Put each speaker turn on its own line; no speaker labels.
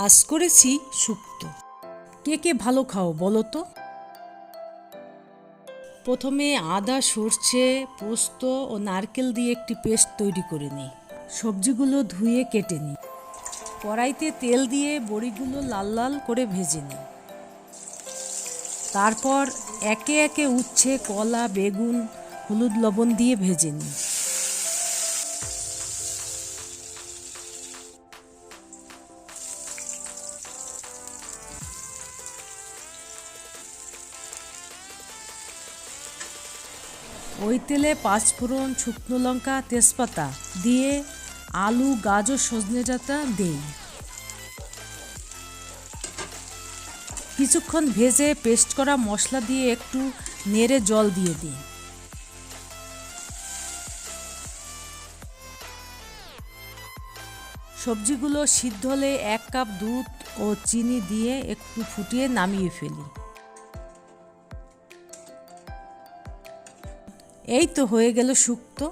আজ করেছি শুক্তো। কে কে ভালো খাও বলো তো। প্রথমে আদা, সর্ষে, পোস্ত ও নারকেল দিয়ে একটি পেস্ট তৈরি করে নিই। সবজিগুলো ধুয়ে কেটে নিই। কড়াইতে তেল দিয়ে বড়িগুলো লাল লাল করে ভেজে নিই। তারপর একে একে উচ্ছে, কলা, বেগুন হলুদ লবণ দিয়ে ভেজে নিই। ওই তেলে পাঁচফোড়ন, শুকনো লঙ্কা, তেজপাতা দিয়ে আলু, গাজর, সজনে ডাঁটা দিই। কিছুক্ষণ ভেজে পেস্ট করা মশলা দিয়ে একটু নেড়ে জল দিয়ে দিই। সবজিগুলো সিদ্ধ হলে 1 কাপ দুধ ও চিনি দিয়ে একটু ফুটিয়ে নামিয়ে ফেলি। এই তো হয়ে গেল শুক্তো।